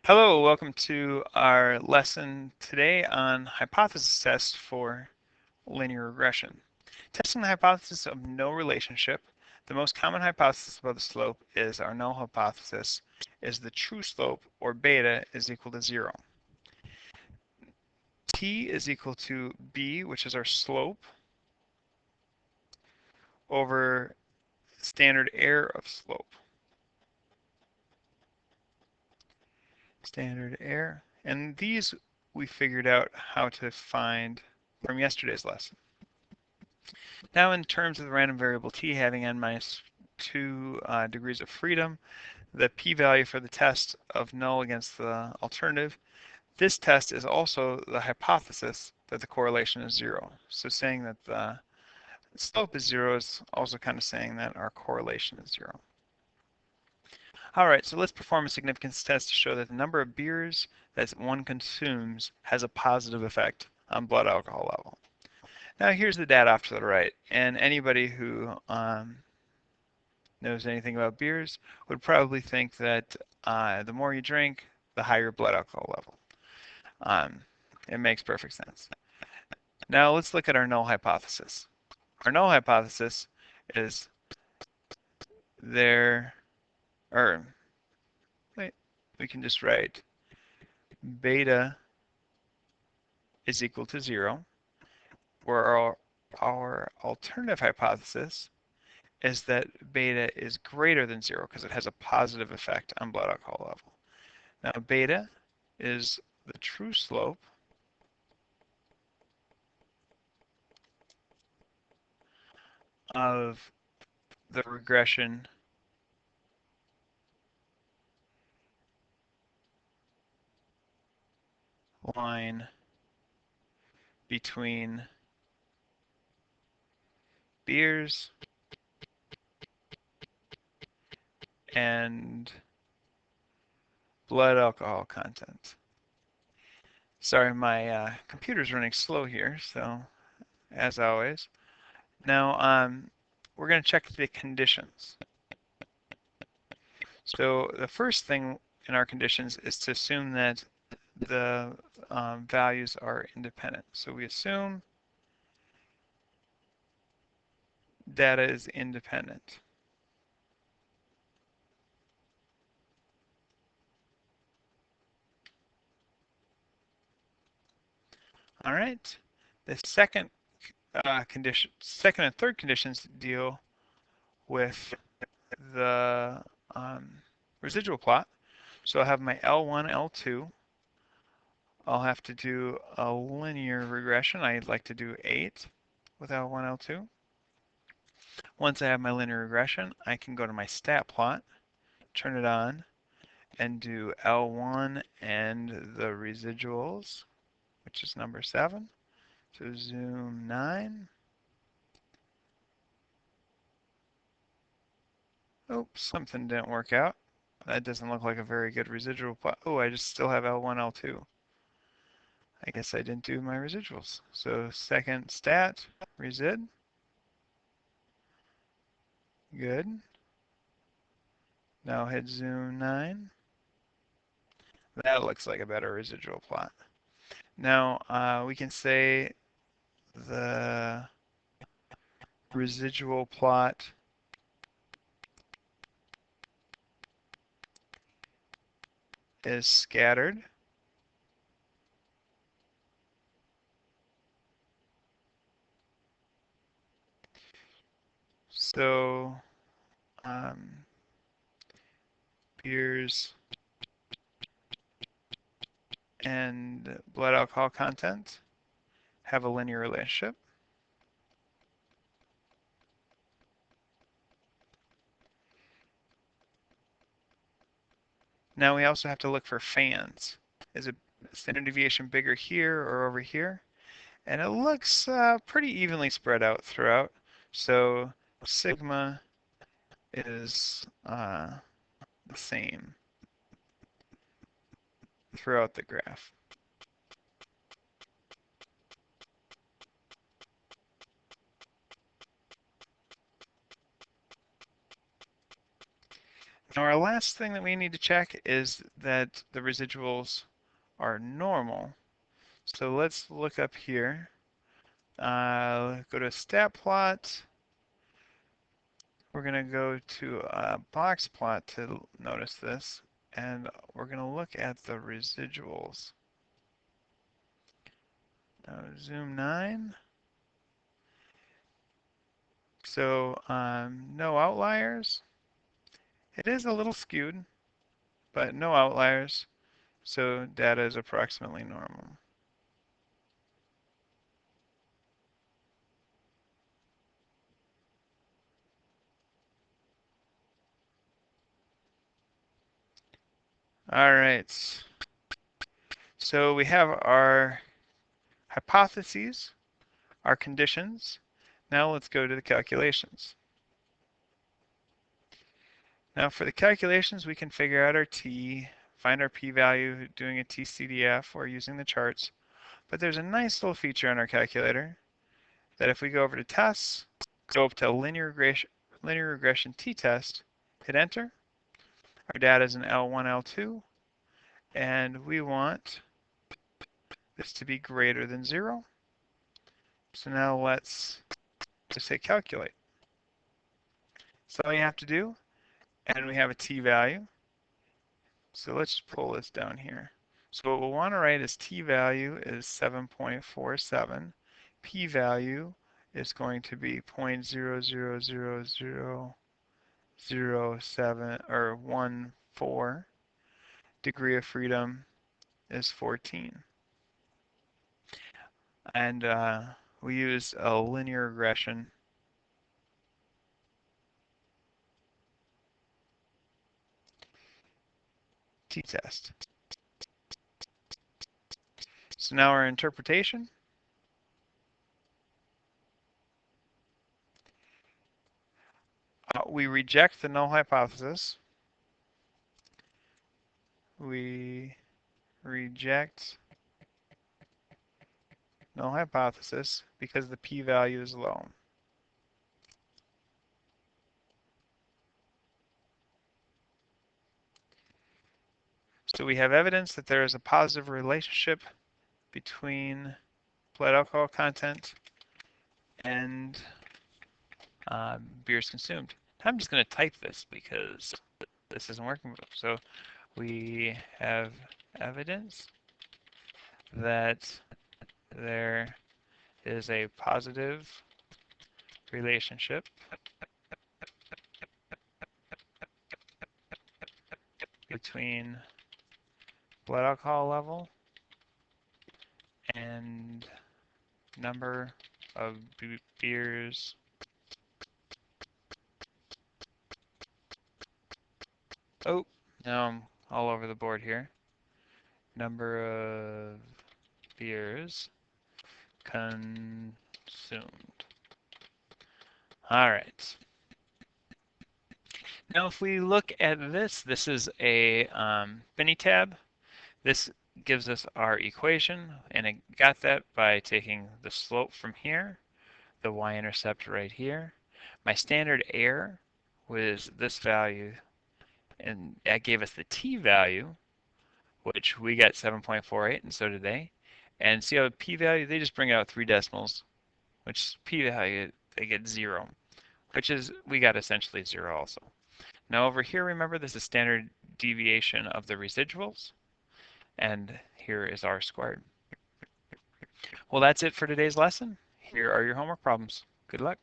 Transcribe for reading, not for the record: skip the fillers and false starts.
Hello, welcome to our lesson today on hypothesis tests for linear regression. Testing the hypothesis of no relationship, the most common hypothesis about the slope is our null hypothesis is the true slope, or beta, is equal to 0. T is equal to b, which is our slope, over standard error of slope. Standard error. And these we figured out how to find from yesterday's lesson. Now, in terms of the random variable t having n minus 2 degrees of freedom, the p-value for the test of null against the alternative, this test is also the hypothesis that the correlation is 0. So saying that the slope is 0 is also kind of saying that our correlation is 0. All right, so let's perform a significance test to show that the number of beers that one consumes has a positive effect on blood alcohol level. Now here's the data off to the right, and anybody who knows anything about beers would probably think that the more you drink, the higher blood alcohol level. It makes perfect sense. Now let's look at our null hypothesis. Our null hypothesis is we can just write beta is equal to 0, where our alternative hypothesis is that beta is greater than 0 because it has a positive effect on blood alcohol level. Now beta is the true slope of the regression line between beers and blood alcohol content. Sorry, my computer's running slow here, so as always. Now we're going to check the conditions. So the first thing in our conditions is to assume that the values are independent. So we assume data is independent. All right. The second second and third conditions deal with the residual plot. So I'll have my L1, L2. I'll have to do a linear regression. I'd like to do 8 with L1, L2. Once I have my linear regression, I can go to my stat plot, turn it on, and do L1 and the residuals, which is number 7. So zoom 9. Oops, something didn't work out. That doesn't look like a very good residual plot. Oh, I just still have L1, L2. I guess I didn't do my residuals. So second stat, resid. Good. Now hit zoom 9. That looks like a better residual plot. Now we can say the residual plot is scattered. So beers and blood alcohol content have a linear relationship. Now we also have to look for fans. Is a standard deviation bigger here or over here? And it looks pretty evenly spread out throughout. So sigma is the same throughout the graph. Now our last thing that we need to check is that the residuals are normal. So let's look up here. Go to stat plot. We're going to go to a box plot to notice this, and we're going to look at the residuals. Now zoom 9. So no outliers. It is a little skewed, but no outliers. So data is approximately normal. All right. So we have our hypotheses, our conditions. Now let's go to the calculations. Now for the calculations, we can figure out our t, find our p-value doing a t-CDF or using the charts. But there's a nice little feature on our calculator that if we go over to tests, go up to linear regression t-test, hit enter. Our data is in L1, L2, and we want this to be greater than 0. So now let's just hit calculate. That's all you have to do. And we have a t-value. So let's pull this down here. So what we'll want to write is t-value is 7.47. P-value is going to be 0.000007 or 14. Degree of freedom is 14. And we use a linear regression t-test. So now our interpretation. We reject the null hypothesis. We reject null hypothesis because the p-value is low. So we have evidence that there is a positive relationship between blood alcohol content and beers consumed. I'm just going to type this because this isn't working. So we have evidence that there is a positive relationship between blood alcohol level and number of beers oh, now I'm all over the board here. Number of beers consumed. All right. Now if we look at this, this is a Finney tab. This gives us our equation, and it got that by taking the slope from here, the y-intercept right here. My standard error was this value, and that gave us the t-value, which we got 7.48, and so did they. And see how p-value, they just bring out 3 decimals, which p-value, they get 0, which is, we got essentially 0 also. Now over here, remember, this is standard deviation of the residuals, and here is r squared. Well, that's it for today's lesson. Here are your homework problems. Good luck.